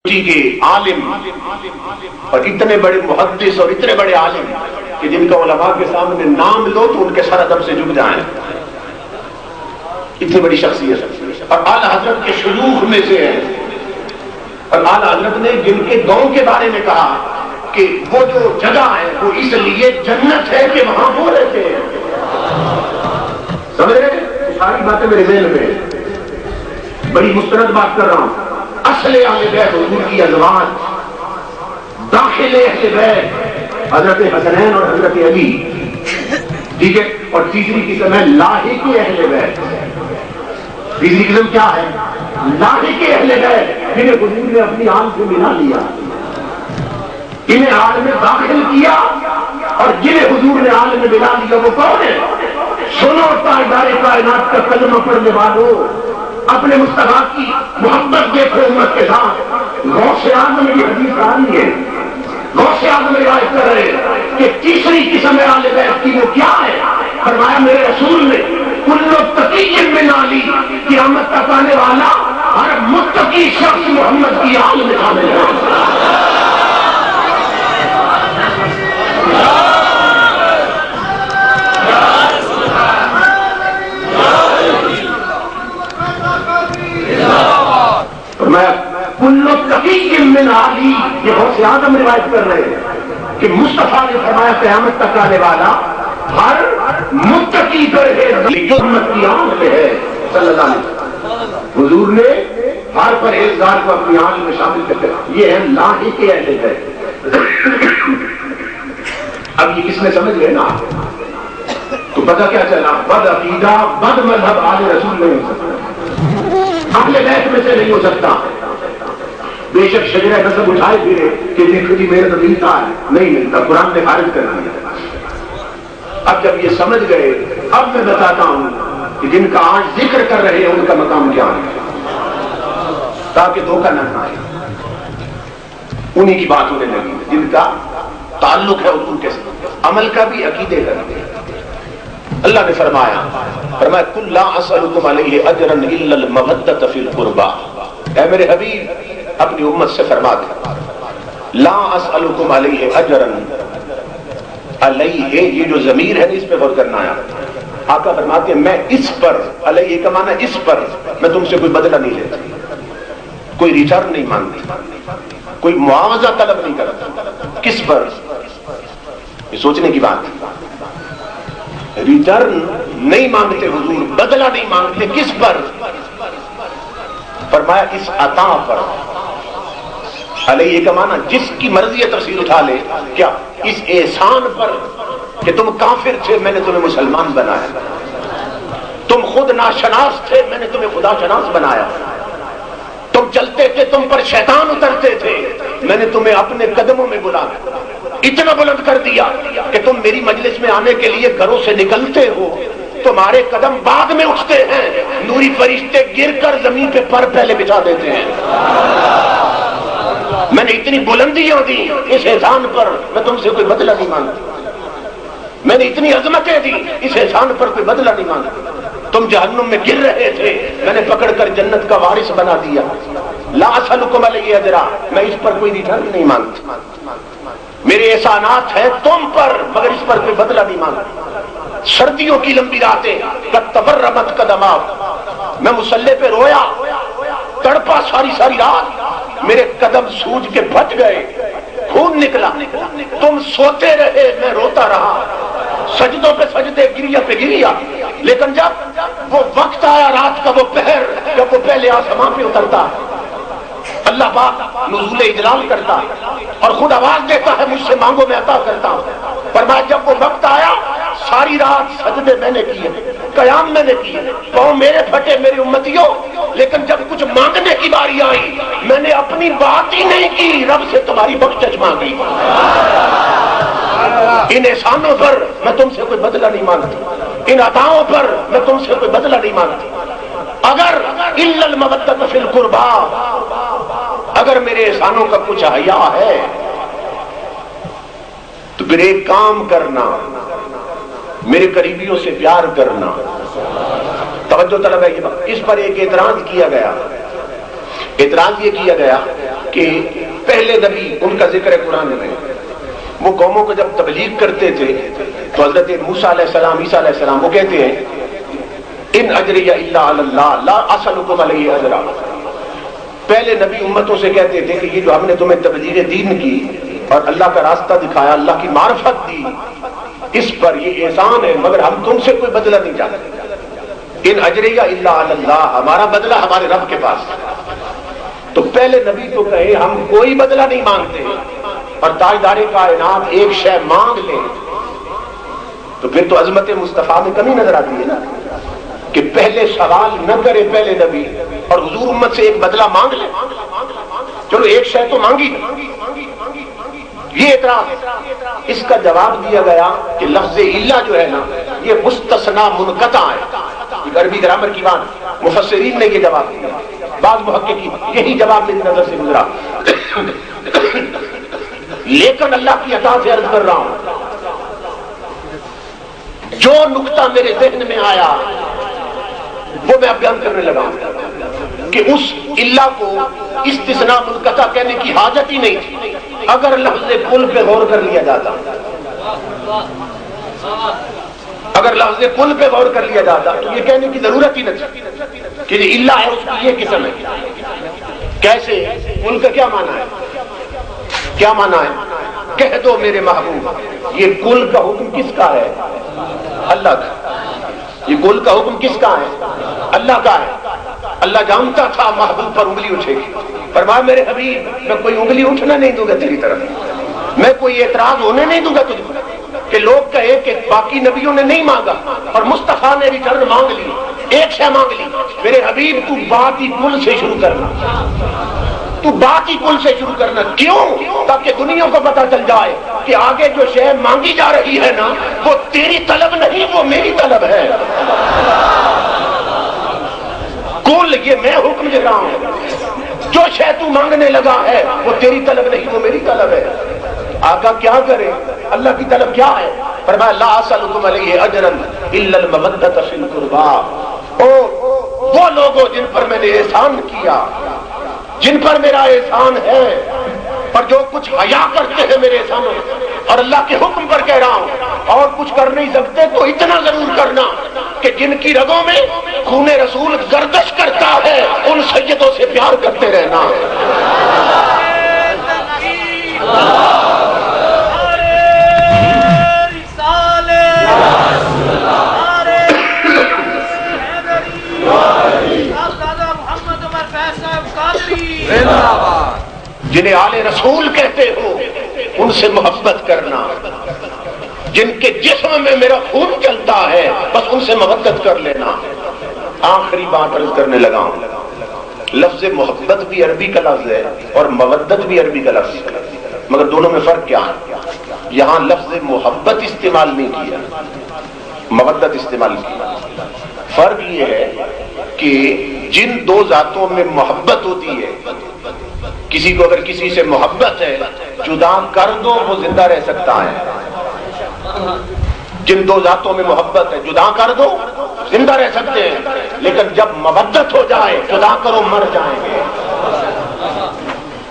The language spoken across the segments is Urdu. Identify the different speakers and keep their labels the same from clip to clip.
Speaker 1: کے عالم اور اتنے بڑے محدث اور اتنے بڑے عالم کہ جن کا علماء کے سامنے نام لو تو ان کے سر ادب سے جھک جائیں، اتنی بڑی شخصیت اور اعلی حضرت کے شیوخ میں سے ہے. اور اعلی حضرت نے جن کے گاؤں کے بارے میں کہا کہ وہ جو جگہ ہے وہ اس لیے جنت ہے کہ وہاں وہ رہتے ہیں. سمجھ رہے ہیں؟ ساری باتیں میرے ذہن میں، بڑی مستند بات کر رہا ہوں. اصل اہل بیت حضور کی ازواج، داخل اہل بیت حضرت حسنین اور حضرت علی، ٹھیک ہے. اور تیسری قسم ہے لاحق اہل بیت. تیسری قسم کیا ہے؟ لاحق اہل بیت، جنہیں حضور نے اپنی آن سے ملا لیا، انہیں آل میں داخل کیا اور جنہیں حضور نے آل میں ملا لیا. وہ کون ہے؟ سنو تاجدار کائنات کا کلمہ پڑھنے والوں، اپنے مصطفیٰ کی محبت دیکھو امت کے ساتھ. غوث اعظم کی حدیث آ رہی ہے، غوث اعظم روایت کر رہے ہیں کہ تیسری قسم اہل بیت کی وہ کیا ہے؟ فرمایا میرے رسول نے کل تقی من علی، قیامت تک آنے والا ہر متقی شخص محمد کی آل میں شامل ہے. کل تقی من علی، یہ غوث اعظم روایت کر رہے ہیں کہ مصطفیٰ نے فرمایا قیامت تک آنے والا ہر متقی محمد کی آل میں ہے صلی اللہ علیہ وسلم. حضور نے ہر پرہیزگار کو اپنی آل میں شامل کرتے. یہ ہے لاحق اہل بیت. اب یہ کس نے سمجھ گئے نا تو پتہ کیا چلا؟ بد عقیدہ بد مذہب آل رسول نہیں ہو سکتا، اہل بیت میں سے نہیں ہو سکتا. بے شک شجرہ نسب اٹھائے پھرے کہ دیکھو جی میرے تو ملتا ہے، نہیں ملتا، قرآن نے خارج کر دیا. اب جب یہ سمجھ گئے، اب میں بتاتا ہوں کہ جن کا آج ذکر کر رہے ہیں ان کا مقام کیا ہے، تاکہ دھوکہ نہ کھائے. انہی کی بات ہونے لگی جن کا تعلق ہے ان کے ساتھ، عمل کا بھی عقیدے کا بھی. اللہ نے فرمایا کل لا اسألکم علیہ اجرا الا المودۃ فی القربى. اے میرے حبیب اپنی امت سے فرما دے لا اسألکم علیہ اجرا، علیہ یہ جو ضمیر ہے اس پہ غور کرنا ہے. آقا فرماتے ہیں میں اس پر، علیہ کا معنی اس پر، میں تم سے کوئی بدلہ نہیں لیتا، کوئی ریٹرن نہیں مانگتی، کوئی معاوضہ طلب نہیں کرتا. کس پر؟ یہ سوچنے کی بات. ریٹرن نہیں مانگتے حضور، بدلہ نہیں مانگتے. کس پر؟ فرمایا اس عطا پر. علیہ کا معنی جس کی مرضی تفسیر اٹھا لے، کیا اس احسان پر کہ تم کافر تھے میں نے تمہیں مسلمان بنایا، تم خود ناشناس تھے میں نے تمہیں خدا شناس بنایا، تم چلتے تھے تم پر شیطان اترتے تھے میں نے تمہیں اپنے قدموں میں بلایا، اتنا بلند کر دیا کہ تم میری مجلس میں آنے کے لیے گھروں سے نکلتے ہو، تمہارے قدم بعد میں اٹھتے ہیں، نوری فرشتے گر کر زمین پہ پر پہلے بچھا دیتے ہیں. میں نے اتنی بلندیاں دی اس احسان پر، میں تم سے کوئی بدلہ نہیں مانگتا. میں نے اتنی عظمتیں دی اس احسان پر، کوئی بدلہ نہیں مانگتا. تم جہنم میں گر رہے تھے میں نے پکڑ کر جنت کا وارث بنا دیا. لا اسألکم علیہ اجرا، میں اس پر کوئی ریٹرن نہیں مانگتا. میرے احسانات ہیں تم پر مگر اس پر کوئی بدلہ نہیں مانگتا. سردیوں کی لمبی راتیں قد تورمت قدماک، میں مصلی پہ رویا تڑپا ساری رات، میرے قدم سوج کے پھٹ گئے، خون نکلا. تم سوتے رہے میں روتا رہا، سجدوں پہ سجدے، گریا پہ گریا. لیکن جب وہ وقت آیا رات کا، وہ پہر جب وہ پہلے آسمان پہ اترتا، اللہ پاک نزول اجلال کرتا اور خود آواز دیتا ہے مجھ سے مانگو میں عطا کرتا ہوں. فرمایا جب وہ وقت آیا ساری رات سجدے میں نے کیے، قیام میں نے کیے، پاؤں میرے پھٹے میری امتیوں، لیکن جب کچھ مانگنے کی باری آئی میں نے اپنی بات ہی نہیں کی، رب سے تمہاری بخشش مانگی. ان احسانوں پر میں تم سے کوئی بدلہ نہیں مانگتا، ان عطاؤں پر میں تم سے کوئی بدلہ نہیں مانگتا. اگر الا المودۃ فی القربى، اگر میرے احسانوں کا کچھ حیا ہے تو پھر ایک کام کرنا، میرے قریبیوں سے پیار کرنا. توجہ طلب ہے. اس پر ایک اعتراض کیا گیا. اعتراض یہ کیا گیا کہ پہلے نبی ان کا ذکر ہے قرآن میں، وہ قوموں کو جب تبلیغ کرتے تھے تو حضرت موسیٰ علیہ السلام، عیسیٰ علیہ السلام وہ کہتے ہیں ان اجری الا علی اللہ لا اسألکم علیہ اجرا. پہلے نبی امتوں سے کہتے تھے کہ یہ جو ہم نے تمہیں تبلیغ دین کی اور اللہ کا راستہ دکھایا، اللہ کی معرفت دی، اس پر یہ احسان ہے، مگر ہم تم سے کوئی بدلہ نہیں چاہتے. ان اجری الا علی اللہ، ہمارا بدلہ ہمارے رب کے پاس. تو پہلے نبی تو کہے ہم کوئی بدلہ نہیں مانگتے، اور تاجدار کائنات ایک شے مانگ لے تو پھر تو عظمت مصطفیٰ میں کمی نظر آتی ہے نا، کہ پہلے سوال نہ کرے پہلے نبی اور حضور امت سے ایک بدلہ مانگ لے. چلو ایک شے تو مانگی، یہ اعتراض. اس کا جواب دیا گیا کہ لفظ الا جو ہے نا یہ مستثنی منقطع ہے. عربی گرامر کی بات، مفسرین نے یہ جواب دیا، بعض محققین یہی جواب میری نظر سے گزرا. لیکن اللہ کی عطا سے عرض کر رہا ہوں، جو نقطہ میرے ذہن میں آیا وہ میں اب بیان کرنے لگا ہوں کہ اس اللہ کو استثناء منقطع کہنے کی حاجت ہی نہیں تھی. اگر لفظ کل پہ غور کر لیا جاتا، اگر لفظ کل پہ غور کر لیا جاتا تو یہ کہنے کی ضرورت ہی نہ تھی کہ اللہ ہے، اس کی یہ قسم ہے. کیسے؟ کل کا کیا معنی ہے؟ کیا معنی ہے؟ کہہ دو میرے محبوب، یہ کل کا حکم کس کا ہے؟ اللہ کا. یہ کل کا حکم کس کا ہے؟ اللہ کا ہے. اللہ جانتا تھا محبوب پر انگلی اٹھے گی، فرمایا میرے حبیب میں کوئی انگلی اٹھنا نہیں دوں گا تیری طرف، میں کوئی اعتراض ہونے نہیں دوں گا تجھ کو کہ لوگ کہے کہ باقی نبیوں نے نہیں مانگا اور مصطفیٰ نے ریٹرن مانگ لی، ایک شے مانگ لی. میرے حبیب تو بات ہی کل سے شروع کرنا، تو بات ہی کل سے شروع کرنا. کیوں؟ تاکہ دنیا کو پتا چل جائے کہ آگے جو شے مانگی جا رہی ہے نا وہ تیری طلب نہیں، وہ میری طلب ہے. کل یہ میں حکم دے رہا ہوں، جو شے تو مانگنے لگا ہے وہ تیری طلب نہیں، وہ میری طلب ہے. آقا کیا کرے؟ اللہ کی طلب کیا ہے؟ فرمایا لا اسألکم علیہ اجرا الا المودۃ فی القربى. وہ لوگوں جن پر میں نے احسان کیا، جن پر میرا احسان ہے اور جو کچھ حیا کرتے ہیں میرے احسانوں اور اللہ کے حکم پر کہہ رہا ہوں، اور کچھ کر نہیں سکتے تو اتنا ضرور کرنا کہ جن کی رگوں میں خون رسول گردش کرتا ہے ان سیدوں سے پیار کرتے رہنا. جنہیں آل رسول کہتے ہو ان سے محبت کرنا، جن کے جسم میں میرا خون چلتا ہے بس ان سے محبت کر لینا. آخری بات عرض کرنے لگا ہوں، لفظ محبت بھی عربی کا لفظ ہے اور مودت بھی عربی کا لفظ ہے، مگر دونوں میں فرق کیا ہے؟ یہاں لفظ محبت استعمال نہیں کیا، مودت استعمال کیا. فرق یہ ہے کہ جن دو ذاتوں میں محبت ہوتی ہے، کسی کو اگر کسی سے محبت ہے جدا کر دو وہ زندہ رہ سکتا ہے. جن دو ذاتوں میں محبت ہے جدا کر دو زندہ رہ سکتے ہیں، لیکن جب مودت ہو جائے جدا کرو مر جائیں گے.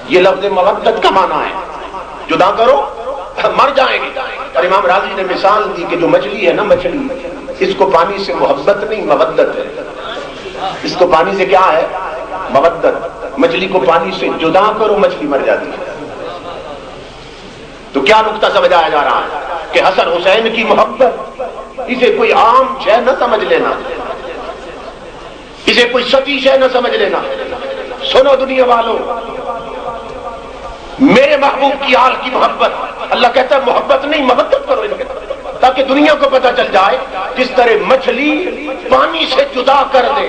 Speaker 1: یہ لفظ مودت کا معنی ہے، جدا کرو مر جائیں گے. اور امام راضی نے مثال دی کہ جو مچھلی ہے نا، مچھلی اس کو پانی سے محبت نہیں مودت ہے. اس کو پانی سے کیا ہے؟ مودت. مچھلی کو پانی سے جدا کرو مچھلی مر جاتی ہے. تو کیا نقطہ سمجھایا جا رہا ہے کہ حسن حسین کی محبت اسے کوئی عام شے نہ سمجھ لینا، اسے کوئی سطحی شے نہ سمجھ لینا. سنو دنیا والوں، میرے محبوب کی آل کی محبت، اللہ کہتا ہے محبت نہیں مودت کرو ان کے، تاکہ دنیا کو پتا چل جائے کس طرح مچھلی پانی سے جدا کر دے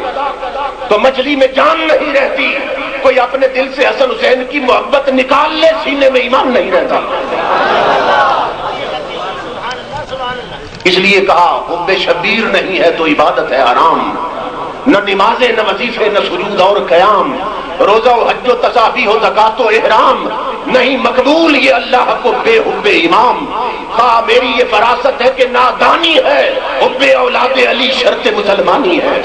Speaker 1: تو مچھلی میں جان نہیں رہتی، کوئی اپنے دل سے حسن حسین کی محبت نکال لے سینے میں ایمان نہیں رہتا. اس لیے کہا حب شبیر نہیں ہے تو عبادت ہے حرام. نہ نمازیں نہ وظیفے نہ سجود اور قیام، روزہ و حج و تصافیح و زکات و احرام، نہیں مقبول یہ اللہ کو بے حب امام. ہاں میری یہ فراست ہے کہ نادانی ہے، حب اولاد علی شرط مسلمانی ہے.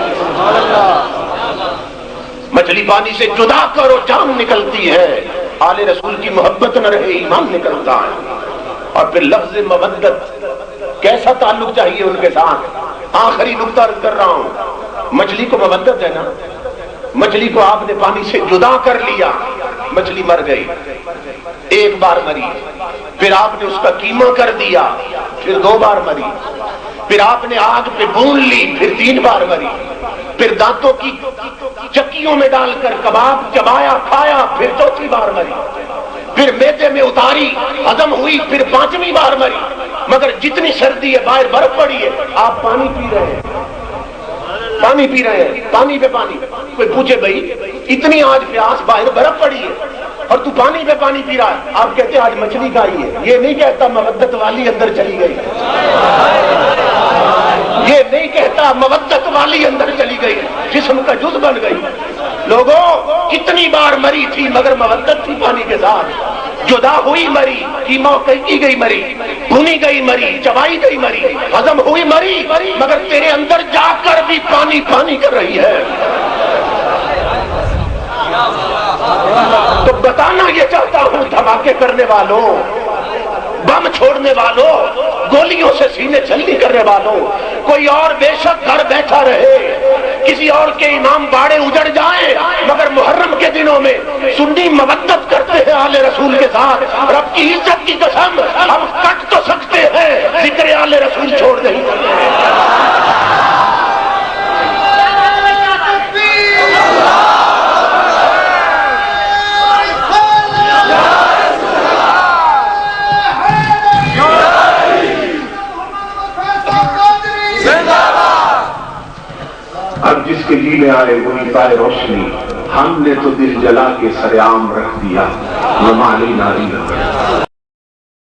Speaker 1: مچھلی پانی سے جدا کرو جان نکلتی ہے، آل رسول کی محبت نہ رہے ایمان نکلتا ہے۔ اور پھر لفظ مودت، کیسا تعلق چاہیے ان کے ساتھ؟ آخری نقطہ عرض کر رہا ہوں، مچھلی کو مودت ہے نا، مچھلی کو آپ نے پانی سے جدا کر لیا، مچھلی مر گئی، ایک بار مری، پھر آپ نے اس کا قیمہ کر دیا، پھر 2 بار مری، پھر آپ نے آگ پہ بھون لی، پھر 3 بار مری، پھر دانتوں کی چکیوں میں ڈال کر کباب چبایا کھایا، پھر 4تھی بار مری، پھر میدے میں اتاری ہضم ہوئی، پھر 5ویں بار مری۔ مگر جتنی سردی ہے، باہر برف پڑی ہے، آپ پانی پی رہے ہیں، پانی پی رہے ہیں، پانی پہ پانی۔ کوئی پوچھے بھائی اتنی آج پیاس، باہر برف پڑی ہے اور تو پانی پہ پانی پی رہا ہے، آپ کہتے ہیں آج مچھلی کھائی ہے۔ یہ نہیں کہتا مودت والی اندر چلی گئی، یہ نہیں کہتا مودت والی اندر چلی گئی، جسم کا جز بن گئی۔ لوگوں کتنی بار مری تھی مگر مودت تھی پانی کے ساتھ، جدا ہوئی مری، قیمہ کی گئی مری، بھونی گئی مری، چبائی گئی مری، ہضم ہوئی مری، مگر تیرے اندر جا کر بھی پانی پانی کر رہی ہے۔ تو بتانا یہ چاہتا ہوں دھماکے کرنے والوں، بم چھوڑنے والوں، گولیوں سے سینے جلدی کرنے والوں، کوئی اور بے شک گھر بیٹھا رہے، کسی اور کے امام باڑے اجڑ جائیں، مگر محرم کے دنوں میں سنی مودت کرتے ہیں آل رسول کے ساتھ۔ رب کی عزت کی قسم ہم کٹ تو سکتے ہیں، ذکر آل رسول چھوڑ نہیں سکتے۔ اب جس کے جی میں آئے وہی پائے روشنی، ہم نے تو دل جلا کے سر عام رکھ دیا، وما علینا الا